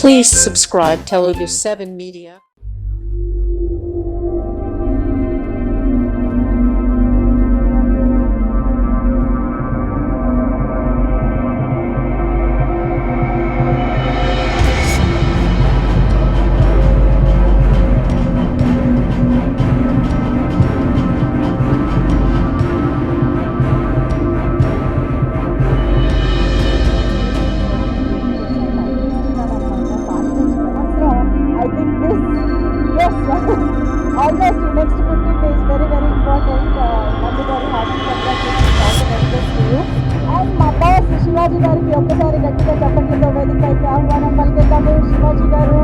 Please subscribe Telugu 7 Media. Almost next 15 days, very important. Nandu garu happy congratulations, all the very best to you. And మా boss Shivaji గారికి ఒక్కసారి గట్టిగా చప్పట్లతో వేదికైతే ఆహ్వానం పలికేద్దాము. శివాజీ గారు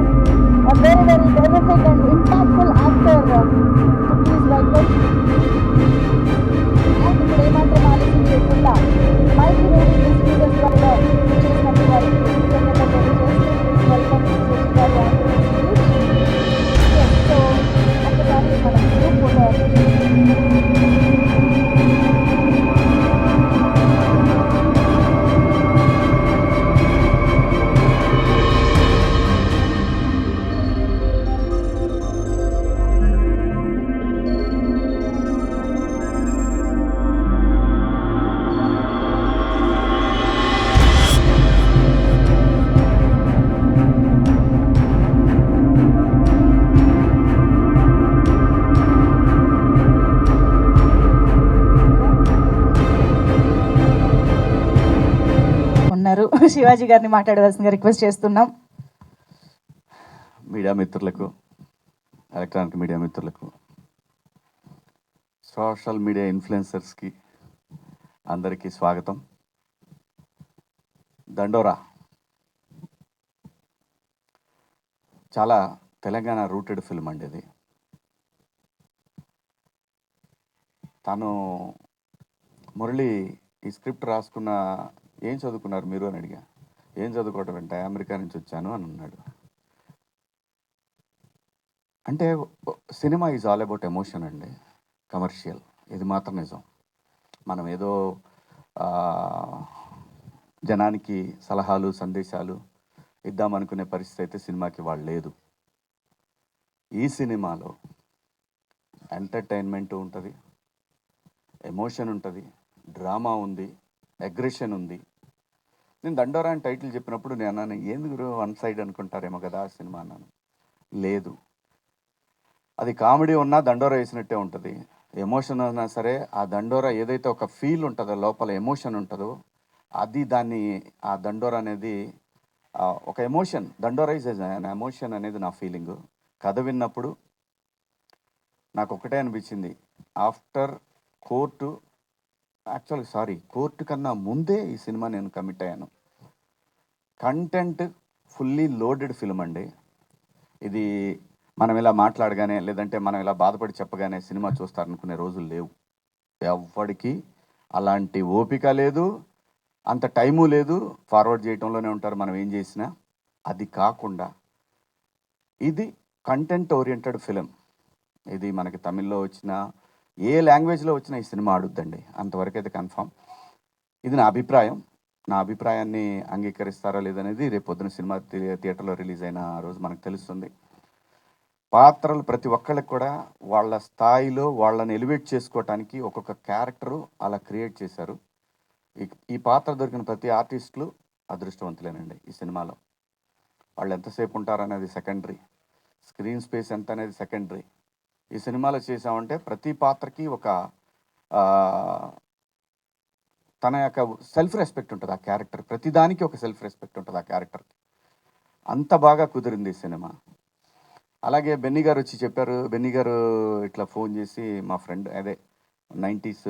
very benefit and impactful actor, please welcome. And ఇప్పుడు ఏమాత్రం ఆలోచన చేయకుండా మైక్ స్పీకర్స్ ద్వారా చేసినట్టు వారికి కృతజ్ఞతలు తెలియజేస్తూ ప్లీజ్ వెల్కమ్ శశి గారు. సో ఒక్కసారి మనం గ్రూప్ ఫోటో ఉన్నారు. శివాజీ గారిని మాట్లాడవలసిందిగా రిక్వెస్ట్ చేస్తున్నాం. మీడియా మిత్రులకు, ఎలక్ట్రానిక్ మీడియా మిత్రులకు, సోషల్ మీడియా ఇన్ఫ్లుయెన్సర్స్కి అందరికీ స్వాగతం. దండోరా చాలా తెలంగాణ రూటెడ్ ఫిల్మ్ అండి. ఇది తను మురళి ఈ స్క్రిప్ట్ రాసుకున్న ఏం చదువుకున్నారు మీరు అని అడిగా. ఏం చదువుకోవటం అంటే అమెరికా నుంచి వచ్చాను అని అన్నాడు. అంటే cinema is all about emotion అండి, కమర్షియల్. ఇది మాత్రం నిజం. మనం ఏదో జనానికి సలహాలు సందేశాలు ఇద్దామనుకునే పరిస్థితి అయితే సినిమాకి వాళ్ళు లేదు. ఈ సినిమాలో ఎంటర్టైన్మెంట్ ఉంటుంది, ఎమోషన్ ఉంటుంది, డ్రామా ఉంది, అగ్రెషన్ ఉంది. నేను దండోరా అని టైటిల్ చెప్పినప్పుడు నేను అన్నాను, ఎందుకు వన్ సైడ్ అనుకుంటారేమో కదా ఆ సినిమా అన్నాను. లేదు, అది కామెడీ ఉన్నా దండోరా వేసినట్టే ఉంటుంది. ఎమోషన్ ఉన్నా సరే ఆ దండోరా ఏదైతే ఒక ఫీల్ ఉంటుందో, లోపల ఎమోషన్ ఉంటుందో, అది దాన్ని ఆ దండోరా అనేది ఒక ఎమోషన్. దండోరా ఇస్ అన్ ఎమోషన్ అనేది నా ఫీలింగు. కథ విన్నప్పుడు నాకు ఒకటే అనిపించింది, ఆఫ్టర్ కోర్టు కోర్టు కన్నా ముందే ఈ సినిమా నేను కమిట్ అయ్యాను. కంటెంట్ ఫుల్లీ లోడెడ్ ఫిల్మ్ అండి. ఇది మనం ఇలా మాట్లాడగానే, లేదంటే మనం ఇలా బాధపడి చెప్పగానే సినిమా చూస్తారనుకునే రోజులు లేవు. ఎవ్వడికి అలాంటి ఓపిక లేదు, అంత టైము లేదు. ఫార్వర్డ్ చేయటంలోనే ఉంటారు మనం ఏం చేసినా. అది కాకుండా ఇది కంటెంట్ ఓరియంటెడ్ ఫిలిం. ఇది మనకి తమిళ్లో వచ్చినా, ఏ లాంగ్వేజ్లో వచ్చినా ఈ సినిమా ఆడుద్దండి, అంతవరకు అయితే కన్ఫామ్. ఇది నా అభిప్రాయం. నా అభిప్రాయాన్ని అంగీకరిస్తారా లేదనేది రేపు పొద్దున సినిమా థియేటర్లో రిలీజ్ అయిన రోజు మనకు తెలుస్తుంది. పాత్రలు ప్రతి ఒక్కళ్ళకి కూడా వాళ్ళ స్థాయిలో వాళ్ళని ఎలివేట్ చేసుకోవటానికి ఒక్కొక్క క్యారెక్టరు అలా క్రియేట్ చేశారు. ఈ పాత్ర దొరికిన ప్రతి ఆర్టిస్టులు అదృష్టవంతులేనండి. ఈ సినిమాలో వాళ్ళు ఎంతసేపు ఉంటారనేది సెకండరీ, స్క్రీన్ స్పేస్ ఎంత అనేది సెకండరీ. ఈ సినిమాలో చేసామంటే ప్రతి పాత్రకి ఒక తన యొక్క సెల్ఫ్ రెస్పెక్ట్ ఉంటుంది ఆ క్యారెక్టర్. ప్రతిదానికి ఒక సెల్ఫ్ రెస్పెక్ట్ ఉంటుంది ఆ క్యారెక్టర్కి. అంత బాగా కుదిరింది ఈ సినిమా. అలాగే బెన్నీ గారు వచ్చి చెప్పారు. బెన్నీ గారు ఇట్లా ఫోన్ చేసి, మా ఫ్రెండ్ అదే 90s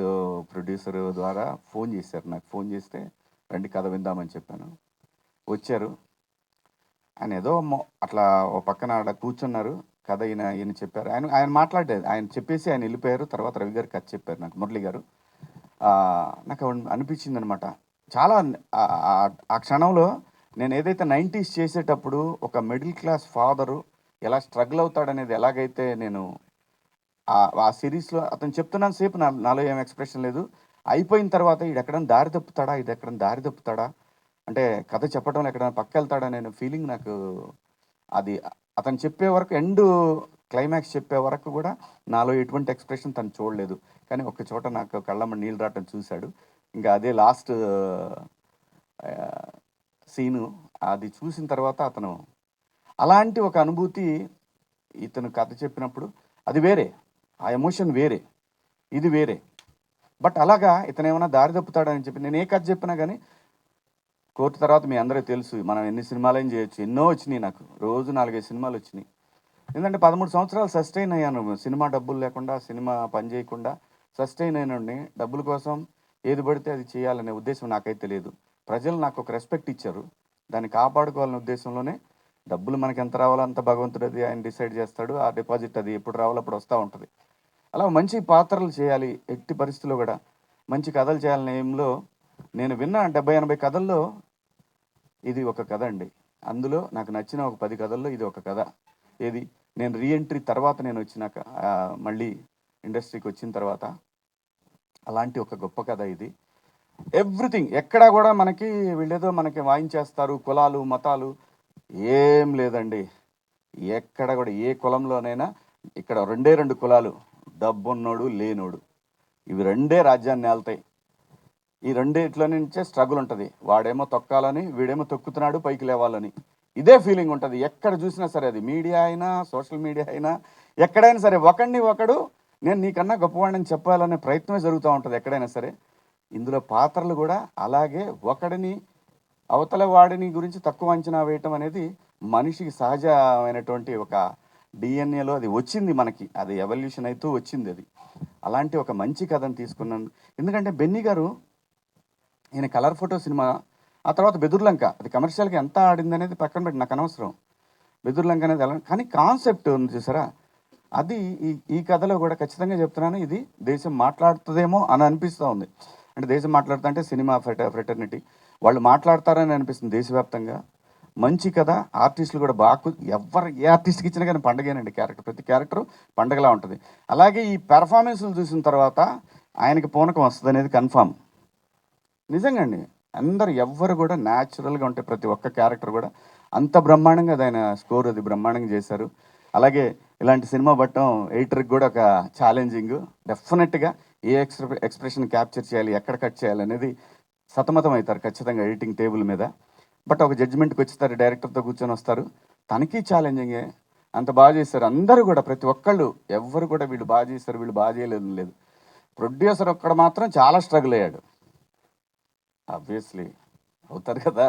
ప్రొడ్యూసర్ ద్వారా ఫోన్ చేశారు నాకు. ఫోన్ చేస్తే రండి కథ విందామని చెప్పాను. వచ్చారు. ఆయన ఏదో అట్లా ఓ పక్కన అక్కడ కూర్చున్నారు. కథ ఈయన చెప్పారు. ఆయన మాట్లాడలేదు. ఆయన చెప్పేసి ఆయన వెళ్ళిపోయారు. తర్వాత రవి గారు కథ చెప్పారు నాకు, మురళి గారు. నాకు అనిపించింది అనమాట చాలా. ఆ క్షణంలో నేను ఏదైతే 90s చేసేటప్పుడు ఒక మిడిల్ క్లాస్ ఫాదరు ఎలా స్ట్రగుల్ అవుతాడనేది ఎలాగైతే నేను ఆ సిరీస్లో అతను చెప్తున్నాను సేపు నాలో ఏం ఎక్స్ప్రెషన్ లేదు. అయిపోయిన తర్వాత ఇది ఎక్కడైనా దారి తప్పుతాడా అంటే కథ చెప్పడంలో ఎక్కడైనా పక్క వెళ్తాడనే ఫీలింగ్ నాకు. అది అతను చెప్పే వరకు క్లైమాక్స్ చెప్పే వరకు కూడా నాలో ఎటువంటి ఎక్స్ప్రెషన్ తను చూడలేదు. కానీ ఒక్క చోట నాకు కళ్ళమ్మ నీళ్ళు రావటం చూశాడు. ఇంకా అదే లాస్ట్ సీను. అది చూసిన తర్వాత అతను అలాంటి ఒక అనుభూతి ఇతను కథ చెప్పినప్పుడు అది వేరే, ఆ ఎమోషన్ వేరే, ఇది వేరే. బట్ అలాగా ఇతను ఏమైనా దారి తప్పుతాడని చెప్పి నేను ఏ కథ చెప్పినా కానీ కోర్టు తర్వాత మీ అందరికీ తెలుసు మనం ఎన్ని సినిమాలు చేయొచ్చు, ఎన్నో వచ్చినాయి. నాకు రోజు 4-5 సినిమాలు వచ్చినాయి. ఎందుకంటే 13 సంవత్సరాలు సస్టైన్ అయ్యాను. సినిమా డబ్బులు లేకుండా, సినిమా పని చేయకుండా సస్టైన్ అయినండి. డబ్బుల కోసం ఏది పడితే అది చేయాలనే ఉద్దేశం నాకైతే లేదు. ప్రజలు నాకు ఒక రెస్పెక్ట్ ఇచ్చారు, దాన్ని కాపాడుకోవాలనే ఉద్దేశంలోనే డబ్బులు మనకి ఎంత రావాలో అంత భగవంతుడు అది ఆయన డిసైడ్ చేస్తాడు. ఆ డిపాజిట్ అది ఎప్పుడు రావాలో అప్పుడు వస్తూ ఉంటుంది. అలా మంచి పాత్రలు చేయాలి, ఎట్టి పరిస్థితుల్లో కూడా మంచి కథలు చేయాలనే ఏంలో నేను విన్న 70-80 కథల్లో ఇది ఒక కథ అండి. అందులో నాకు నచ్చిన ఒక 10 కథల్లో ఇది ఒక కథ. ఏది నేను రీఎంట్రీ తర్వాత నేను వచ్చినాక మళ్ళీ ఇండస్ట్రీకి వచ్చిన తర్వాత అలాంటి ఒక గొప్ప కథ ఇది. ఎవ్రీథింగ్ ఎక్కడా కూడా మనకి వీళ్ళేదో మనకి వాయించేస్తారు, కులాలు మతాలు ఏం లేదండి. ఎక్కడ కూడా ఏ కులంలోనైనా ఇక్కడ 2 కులాలు, డబ్బున్నోడు లేనోడు, ఇవి 2 రాజ్యాన్ని ఏళ్తాయి. ఈ రెండిట్లో నుంచే స్ట్రగుల్ ఉంటుంది. వాడేమో తొక్కాలని, వీడేమో తొక్కుతున్నాడు పైకి లేవాలని. ఇదే ఫీలింగ్ ఉంటుంది ఎక్కడ చూసినా సరే. అది మీడియా అయినా, సోషల్ మీడియా అయినా, ఎక్కడైనా సరే ఒకడిని ఒకడు నేను నీకన్నా గొప్పవాడిని చెప్పాలనే ప్రయత్నమే జరుగుతూ ఉంటుంది ఎక్కడైనా సరే. ఇందులో పాత్రలు కూడా అలాగే ఒకడిని అవతల వాడిని గురించి తక్కువ అంచనా వేయటం అనేది మనిషికి సహజమైనటువంటి ఒక డిఎన్ఏలో అది వచ్చింది మనకి. అది ఎవల్యూషన్ అవుతూ వచ్చింది అది. అలాంటి ఒక మంచి కథను తీసుకున్నాను. ఎందుకంటే బెన్నీ గారు ఈయన కలర్ ఫోటో సినిమా, ఆ తర్వాత బెదుర్లంక, అది కమర్షియల్గా ఎంత ఆడింది అనేది పక్కన పెట్టి నాకు అనవసరం. బెదుర్లంక అనేది ఎలా, కానీ కాన్సెప్ట్ ఉంది చూసారా, అది ఈ కథలో కూడా ఖచ్చితంగా చెప్తున్నాను. ఇది దేశం మాట్లాడుతుందేమో అని అనిపిస్తూ ఉంది. అంటే దేశం మాట్లాడుతా అంటే సినిమా ఫ్రెటర్నిటీ వాళ్ళు మాట్లాడతారని అనిపిస్తుంది దేశవ్యాప్తంగా. మంచి కథ, ఆర్టిస్టులు కూడా బాగా, ఏ ఆర్టిస్ట్కి ఇచ్చినా కానీ పండగేనండి. ప్రతి క్యారెక్టర్ పండగలా ఉంటుంది. అలాగే ఈ పెర్ఫార్మెన్స్లు చూసిన తర్వాత ఆయనకి పూనకం వస్తుంది అనేది కన్ఫామ్. నిజంగా అండి, అందరు ఎవ్వరు కూడా న్యాచురల్గా ఉంటే ప్రతి ఒక్క క్యారెక్టర్ కూడా అంత బ్రహ్మాండంగా ఆయన స్కోర్ అది బ్రహ్మాండంగా చేశారు. అలాగే ఇలాంటి సినిమా పట్టడం ఎడిటర్కి కూడా ఒక ఛాలెంజింగ్. డెఫినెట్గా ఏ ఎక్స్ప్రెషన్ క్యాప్చర్ చేయాలి, ఎక్కడ కట్ చేయాలి అనేది సతమతం అవుతారు ఖచ్చితంగా ఎడిటింగ్ టేబుల్ మీద. బట్ ఒక జడ్జిమెంట్కి వచ్చేస్తారు, డైరెక్టర్తో కూర్చొని వస్తారు, తనకి ఛాలెంజింగే. అంత బాగా చేస్తారు అందరూ కూడా, ప్రతి ఒక్కళ్ళు ఎవ్వరు కూడా వీళ్ళు బాగా చేస్తారు వీళ్ళు బాగా చేయలేదు లేదు. ప్రొడ్యూసర్ ఒక్కడ మాత్రం చాలా స్ట్రగుల్ అయ్యాడు. ఆబ్వియస్లీ అవుతారు కదా,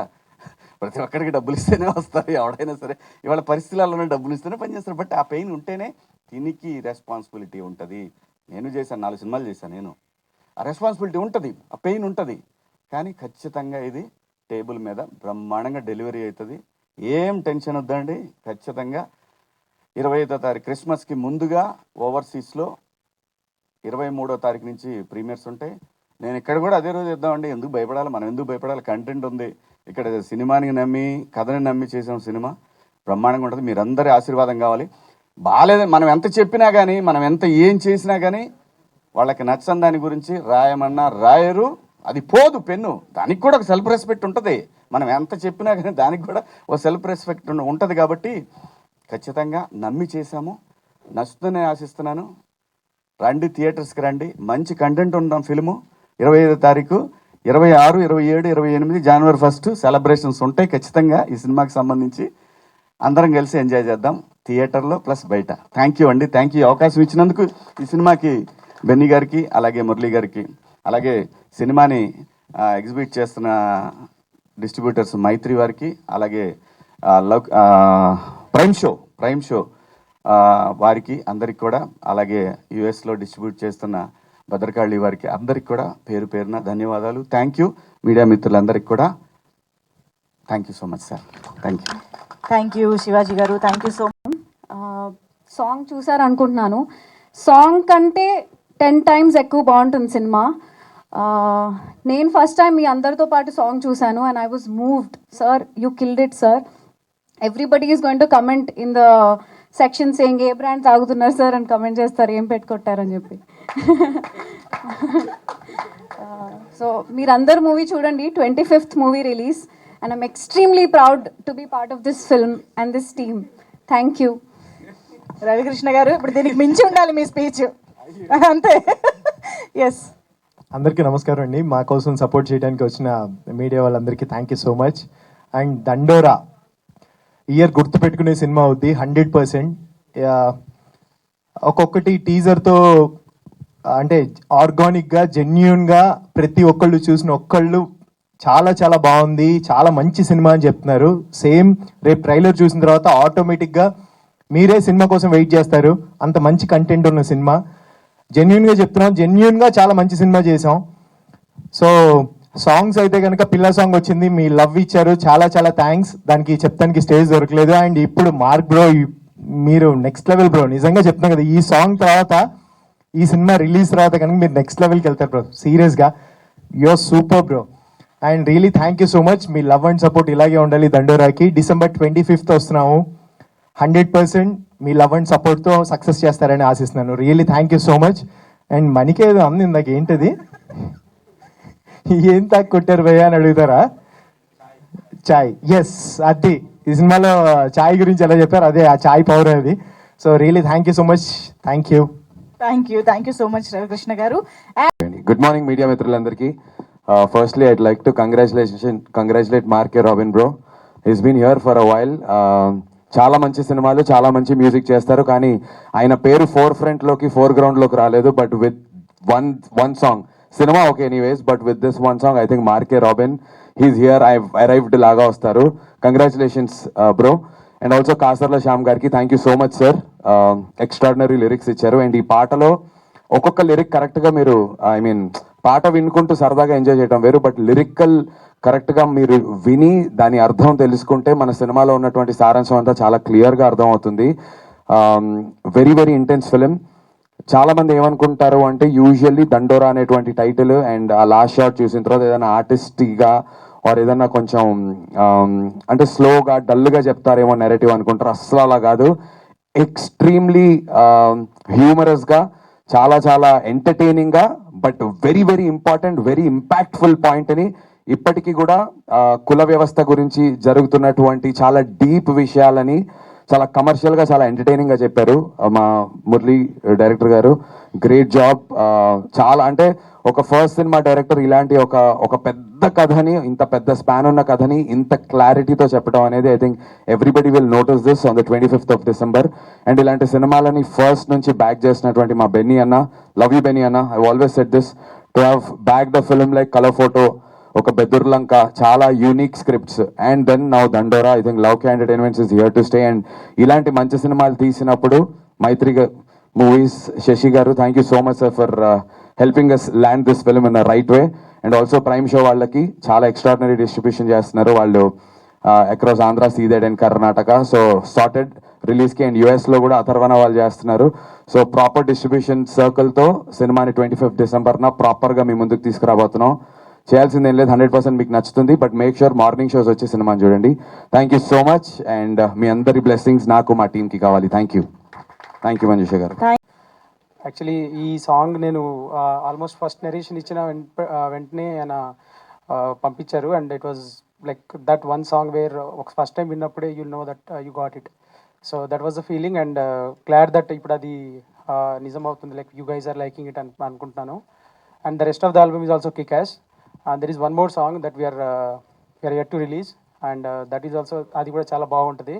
ప్రతి ఒక్కడికి డబ్బులు ఇస్తేనే వస్తారు ఎవడైనా సరే. ఇవాళ పరిస్థితులలోనే డబ్బులు ఇస్తేనే పనిచేస్తారు. బట్ ఆ పెయిన్ ఉంటేనే దీనికి రెస్పాన్సిబిలిటీ ఉంటుంది. నేను చేశాను, 4 సినిమాలు చేశాను నేను. ఆ రెస్పాన్సిబిలిటీ ఉంటుంది, ఆ పెయిన్ ఉంటుంది. కానీ ఖచ్చితంగా ఇది టేబుల్ మీద బ్రహ్మాండంగా డెలివరీ అవుతుంది. ఏం టెన్షన్ వద్దండి. ఖచ్చితంగా 25వ తారీఖు క్రిస్మస్కి ముందుగా ఓవర్సీస్లో 23వ తారీఖు నుంచి ప్రీమియర్స్ ఉంటాయి. నేను ఇక్కడ కూడా అదే రోజు ఇద్దామండి. ఎందుకు భయపడాలి, మనం ఎందుకు భయపడాలి? కంటెంట్ ఉంది ఇక్కడ. సినిమాని నమ్మి, కథని నమ్మి చేసాం సినిమా, బ్రహ్మాండంగా ఉంటుంది. మీరందరి ఆశీర్వాదం కావాలి. బాగాలేదని మనం ఎంత చెప్పినా కానీ, మనం ఎంత ఏం చేసినా కానీ వాళ్ళకి నచ్చని దాని గురించి రాయమన్నా రాయరు. అది పోదు పెన్ను. దానికి కూడా ఒక సెల్ఫ్ రెస్పెక్ట్ ఉంటుంది. మనం ఎంత చెప్పినా కానీ దానికి కూడా ఒక సెల్ఫ్ రెస్పెక్ట్ ఉంటుంది. కాబట్టి ఖచ్చితంగా నమ్మి చేశాము, నచ్చుతుందని ఆశిస్తున్నాను. రండి, థియేటర్స్కి రండి. మంచి కంటెంట్ ఉంటాం ఫిల్ము. 25వ తారీఖు, 26, 27, 28 జనవరి 1 సెలబ్రేషన్స్ ఉంటాయి ఖచ్చితంగా. ఈ సినిమాకి సంబంధించి అందరం కలిసి ఎంజాయ్ చేద్దాం థియేటర్లో ప్లస్ బయట. థ్యాంక్ యూ అండి, థ్యాంక్ యూ అవకాశం ఇచ్చినందుకు ఈ సినిమాకి, బెన్నీ గారికి, అలాగే మురళీ గారికి, అలాగే సినిమాని ఎగ్జిబిట్ చేస్తున్న డిస్ట్రిబ్యూటర్స్ మైత్రి వారికి, అలాగే ప్రైమ్ షో వారికి అందరికి కూడా, అలాగే యుఎస్లో డిస్ట్రిబ్యూట్ చేస్తున్న భద్రకాళి వారికి అందరికి కూడా పేరు పేరున ధన్యవాదాలు. థ్యాంక్ యూ మీడియా మిత్రులందరికీ కూడా. Thank you so much sir. Thank you Shivaji గారు, thank you so much. Song చూసారనుకుంటున్నాను. సాంగ్ కంటే 10 times ఎక్కువ బాగుంటుంది సినిమా. నేను ఫస్ట్ టైం మీ అందరితో పాటు సాంగ్ చూశాను and I was moved. Sir, you killed it sir. Everybody is going to comment in the section saying A brand తాగుతున్నారు sir అని కమెంట్ చేస్తారు, ఏం పెట్టుకొట్టారని చెప్పి. సో మీరందరు మూవీ చూడండి. 25th movie release. and I'm extremely proud to be part of this film and this team. Thank you. Ravikrishna గారు ఇప్పుడు దీనికి మించి ఉండాలి మీ స్పీచ్ అంతే. ఎస్, అందరికీ నమస్కారం అండి. మా కోసం సపోర్ట్ చేయడానికి వచ్చిన మీడియా వాళ్ళందరికీ thank you so much. And దండోరా ఇయర్ గుర్తుపెట్టుకునే సినిమా అవుద్ది 100%. ఒక్కొక్కటి టీజర్తో అంటే ఆర్గానిక్గా జెన్యున్గా ప్రతి ఒక్కళ్ళు చూసిన ఒక్కళ్ళు చాలా చాలా బాగుంది, చాలా మంచి సినిమా అని చెప్తున్నారు. సేమ్ రేపు ట్రైలర్ చూసిన తర్వాత ఆటోమేటిక్గా మీరే సినిమా కోసం వెయిట్ చేస్తారు, అంత మంచి కంటెంట్ ఉన్న సినిమా. జెన్యున్గా చెప్తున్నాం, జెన్యున్గా చాలా మంచి సినిమా చేసాం. సో సాంగ్స్ అయితే కనుక పిల్ల సాంగ్ వచ్చింది, మీ లవ్ ఇచ్చారు, చాలా చాలా థ్యాంక్స్. దానికి చెప్తానికి స్టేజ్ దొరకలేదు. అండ్ ఇప్పుడు మార్క్ బ్రో, మీరు నెక్స్ట్ లెవెల్ బ్రో, నిజంగా చెప్తున్నాం కదా, ఈ సాంగ్ తర్వాత ఈ సినిమా రిలీజ్ తర్వాత కనుక మీరు నెక్స్ట్ లెవెల్కి వెళ్తారు బ్రో, సీరియస్గా. You're super bro. And really thank you so much. మీ లవ్ అండ్ సపోర్ట్ ఇలాగే ఉండాలి దండోరాకి. December 25th వస్తున్నాము. 100% మీ లవ్ అండ్ సపోర్ట్తో సక్సెస్ చేస్తారని ఆశిస్తున్నాను. Really thank you so much. And మనకేదో అంది ఇందాక, ఏంటది, ఏం తాకు కొట్టారు భయ్యా అని అడుగుతారా? చాయ్. ఎస్, అది ఈ సినిమాలో చాయ్ గురించి ఎలా చెప్పారు, అదే ఆ చాయ్ పవర్ అది. So really thank you so much. Thank you so much Ravikrishna గారు. గుడ్ మార్నింగ్ మీడియా మిత్రులందరికీ. Firstly I'd like to congratulate Mark K Robin bro. Is been here for a while. చాలా మంచి సినిమాలు, చాలా మంచి మ్యూజిక్ చేస్తారు, కానీ ఆయన పేరు ఫోర్గ్రౌండ్లోకి రాలేదు. But with one song, cinema okay anyways, but with this one song I think Mark K Robin, he's here, I arrived లాగా వస్తారు. Congratulations bro. And also Kasarla Shyam గారికి thank you so much sir. Extraordinary lyrics ఇచ్చారు. And ఈ పాటలో ఒక్కొక్క lyric కరెక్ట్గా మీరు, I mean పాట వినుకుంటూ సరదాగా ఎంజాయ్ చేయడం వేరు, బట్ లిరికల్ కరెక్ట్గా మీరు విని దాని అర్థం తెలుసుకుంటే మన సినిమాలో ఉన్నటువంటి సారాంశం అంతా చాలా క్లియర్గా అర్థం అవుతుంది. Very very intense film. చాలా మంది ఏమనుకుంటారు అంటే, యూజువల్లీ దండోరా అనేటువంటి టైటిల్ అండ్ ఆ లాస్ట్ షాట్ చూసిన తర్వాత ఏదైనా ఆర్టిస్టిక్గా ఆర్ ఏదన్నా కొంచెం అంటే స్లోగా డల్గా చెప్తారేమో నెరేటివ్ అనుకుంటారు. అస్సలు అలా కాదు. ఎక్స్ట్రీమ్లీ హ్యూమరస్గా, చాలా చాలా ఎంటర్టైనింగ్గా, but very very important, very impactful పాయింట్ని ఇప్పటికీ కూడా కుల వ్యవస్థ గురించి జరుగుతున్నటువంటి చాలా డీప్ విషయాలని చాలా కమర్షియల్గా, చాలా ఎంటర్టైనింగ్గా చెప్పారు మా మురళీ డైరెక్టర్ గారు. Great job. చాలా అంటే ఒక ఫస్ట్ సినిమా డైరెక్టర్ ఇలాంటి ఒక పెద్ద కథని, ఇంత పెద్ద స్పాన్ ఉన్న కథని ఇంత క్లారిటీతో చెప్పడం అనేది, I think everybody will notice this on the 25th of December. And ఇలాంటి సినిమాలని ఫస్ట్ నుంచి బ్యాక్ చేసినటువంటి మా బెన్నీ అన్న, లవ్ యూ బెన్నీ అన్న. I always said this, to have back the film like Colour Photo, ఒక బెదుర్లంక, చాలా unique scripts, and then now Dandora. I think Love K Entertainments is here to stay. And ఇలాంటి మంచి సినిమాలు తీసినప్పుడు మైత్రి మూవీస్ శశి గారు, thank you so much sir for helping us land this film in the right way. And also prime show వాళ్ళకి చాలా extraordinary distribution చేస్తున్నారు వాళ్ళు across Andhra, Ceded and Karnataka. So sorted రిలీజ్కి. అండ్ యూఎస్లో కూడా అథర్వణ వాళ్ళు చేస్తున్నారు. సో ప్రాపర్ డిస్ట్రిబ్యూషన్ సర్కిల్తో సినిమాని 25th December ప్రాపర్గా మీ ముందుకు తీసుకురాబోతున్నాం. చేయాల్సింది ఏం లేదు, 100% మీకు నచ్చుతుంది. But make sure morning shows వచ్చి సినిమాని చూడండి. Thank you so much. And మీ అందరి బ్లెస్సింగ్స్ నాకు, మా టీంకి కావాలి. థ్యాంక్ యూ మంజుష గారు. యాక్చువల్లీ ఈ సాంగ్ నేను ఆల్మోస్ట్ ఫస్ట్ నెరేషన్ ఇచ్చిన వెంటనే ఆయన పంపించారు. And it was like that one song where ఒక ఫస్ట్ టైం విన్నప్పుడే you know that you got it. So that was the feeling. And glad that ఇప్పుడు అది నిజం అవుతుంది, like you guys are liking it అనుకుంటున్నాను. And the rest of the album is also kickass. There is one more song that we're yet to release, and that is also, అది కూడా చాలా బాగుంటుంది.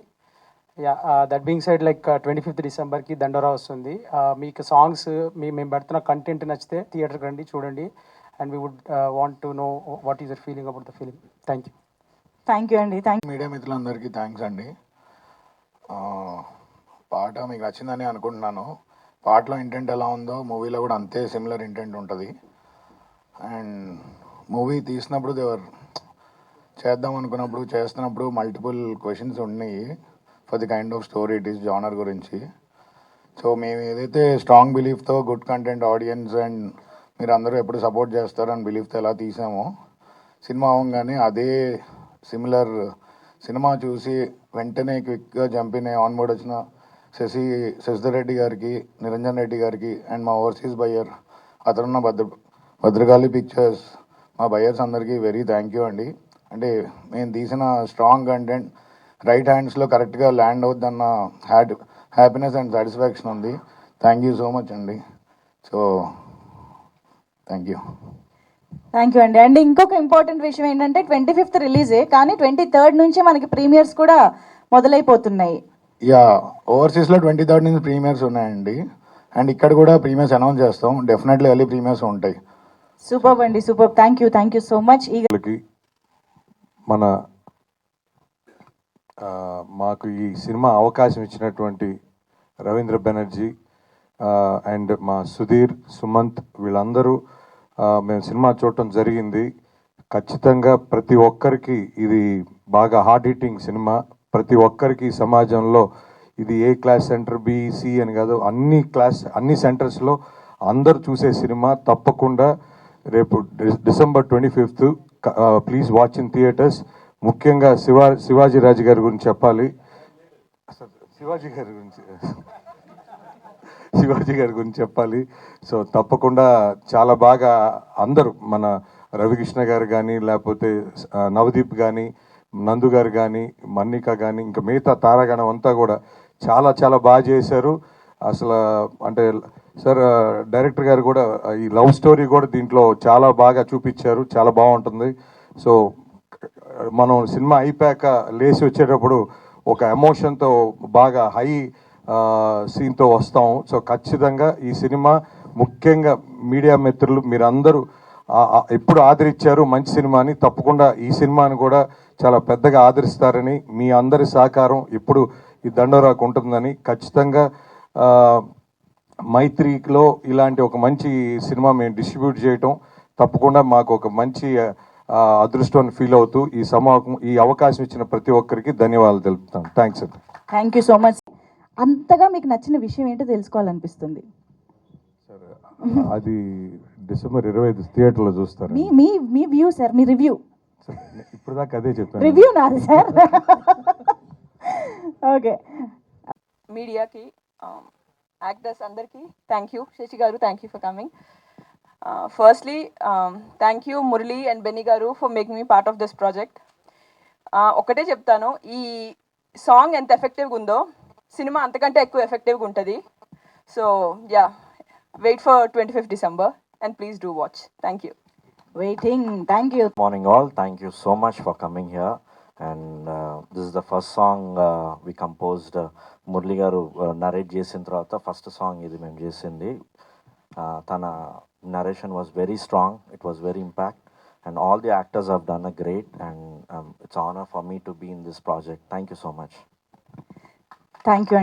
That being side, like 25th Decemberకి దండోరా వస్తుంది. మీకు songs మేము పెడుతున్న కంటెంట్ నచ్చితే థియేటర్కి రండి, చూడండి. And we would want to know what is your feeling about the film. Thank you అండి. మీడియా మిత్రులందరికీ థ్యాంక్స్ అండి. పాట మీకు నచ్చిందని అనుకుంటున్నాను. పాటలో ఇంటెంట్ ఎలా ఉందో మూవీలో కూడా అంతే సిమిలర్ ఇంటెంట్ ఉంటుంది. అండ్ మూవీ తీసినప్పుడు చేద్దాం అనుకున్నప్పుడు, చేస్తున్నప్పుడు మల్టిపుల్ క్వశ్చన్స్ ఉన్నాయి for the kind of story it is, genre గురించి. సో మేము ఏదైతే స్ట్రాంగ్ బిలీఫ్తో గుడ్ కంటెంట్, ఆడియన్స్ అండ్ మీరు అందరూ ఎప్పుడు సపోర్ట్ చేస్తారని బిలీఫ్తో ఎలా తీసామో, సినిమా అవ్వగానే అదే సిమిలర్ సినిమా చూసి వెంటనే క్విక్గా జంపిన ఆన్బోర్డ్ వచ్చిన శశిధర్ రెడ్డి గారికి, నిరంజన్ రెడ్డి గారికి అండ్ మా ఓవర్సీస్ బయ్యర్ అతనున్న భద్రకాళి పిక్చర్స్, మా బయ్యర్స్ అందరికీ వెరీ థ్యాంక్ యూ అండి. అంటే మేము తీసిన స్ట్రాంగ్ కంటెంట్ రైట్ హ్యాండ్స్లో కరెక్ట్గా ల్యాండ్ అవుద్దన్న హ్యాపీనెస్ అండ్ సాటిస్ఫాక్షన్ ఉంది. థ్యాంక్ యూ సో మచ్ అండి. So thank you. Thank you అండి. అండ్ ఇంకొక ఇంపార్టెంట్ విషయం ఏంటంటే 25th రిలీజే, కానీ 23rd నుంచే మనకి ప్రీమియర్స్ కూడా మొదలైపోతున్నాయి. యా, ఓవర్సీస్లో 23rd నుంచి ప్రీమియర్స్ ఉన్నాయండి. అండ్ ఇక్కడ కూడా ప్రీమియర్స్ అనౌన్స్ చేస్తాం. డెఫినెట్లీ ఎర్లీ ప్రీమియర్స్ ఉంటాయి. సూపర్ అండి, super. Thank you so much. మన మాకు ఈ సినిమా అవకాశం ఇచ్చినటువంటి రవీంద్ర బెనర్జీ అండ్ మా సుధీర్, సుమంత్ వీళ్ళందరూ మేము సినిమా చూడటం జరిగింది. ఖచ్చితంగా ప్రతి ఒక్కరికి ఇది బాగా హార్డ్ హిట్టింగ్ సినిమా. ప్రతి ఒక్కరికి సమాజంలో ఇది ఏ క్లాస్ సెంటర్, బిసి అని కాదు, అన్ని సెంటర్స్లో అందరూ చూసే సినిమా. తప్పకుండా రేపు December 25th please watch in theatres. ముఖ్యంగా శివాజీ రాజు గారి గురించి చెప్పాలి. అసలు శివాజీ గారి గురించి చెప్పాలి. సో తప్పకుండా చాలా బాగా అందరూ మన రవికృష్ణ గారు కానీ, లేకపోతే నవదీప్ కానీ, నందు గారు కానీ, మన్నిక కానీ, ఇంకా మిగతా తారాగణం అంతా కూడా చాలా చాలా బాగా చేశారు. అసలు అంటే సార్ డైరెక్టర్ గారు కూడా ఈ లవ్ స్టోరీ కూడా దీంట్లో చాలా బాగా చూపించారు. చాలా బాగుంటుంది. సో మనం సినిమా అయిపోయాక లేచి వచ్చేటప్పుడు ఒక ఎమోషన్తో బాగా హై సీన్తో వస్తాం. సో ఖచ్చితంగా ఈ సినిమా ముఖ్యంగా మీడియా మిత్రులు మీరందరూ ఎప్పుడు ఆదరించారు మంచి సినిమాని, తప్పకుండా ఈ సినిమాని కూడా చాలా పెద్దగా ఆదరిస్తారని, మీ అందరి సహకారం ఇప్పుడు ఈ దండోరాకు ఉంటుందని, ఖచ్చితంగా మైత్రిలో ఇలాంటి ఒక మంచి సినిమా మేము డిస్ట్రిబ్యూట్ చేయటం తప్పకుండా మాకు ఒక మంచి అదృష్టాన్ని ఫీల్ అవుతూ ఈ అవకాశం ఇచ్చిన ప్రతి ఒక్కరికి ధన్యవాదాలు తెలుపుతాను. థ్యాంక్స్ అండి. Thank you so much. అంతగా మీకు నచ్చిన విషయం ఏంటో తెలుసుకోవాలనిపిస్తుంది. సార్ అది December 25 థియేటర్లో చూస్తారు. మీ వ్యూ సార్, మీ రివ్యూ. ఇప్పుడు దాకా అదే చెప్పాను. రివ్యూ నాది సార్. ఓకే. మీడియాకి, యాక్టర్స్ అందరికీ థ్యాంక్ యూ. శశి గారు, thank you for coming. Firstly thank you Murali and Benny గారు for making me part of this project. ఒకటే చెప్తాను, ఈ సాంగ్ ఎంత ఎఫెక్టివ్గా ఉందో సినిమా అంతకంటే ఎక్కువ ఎఫెక్టివ్గా ఉంటుంది. So yeah, wait for 25th December and please do watch. Thank you. Waiting. Thank you. Morning all. Thank you so much for coming here. And this is the first song we composed. Murli garu narrate చేసిన తర్వాత first song ఇది మేము చేసింది. తన narration was very strong. It was very impact. And all the actors have done a great. And it's an honor for me to be in this project. Thank you so much. Thank you.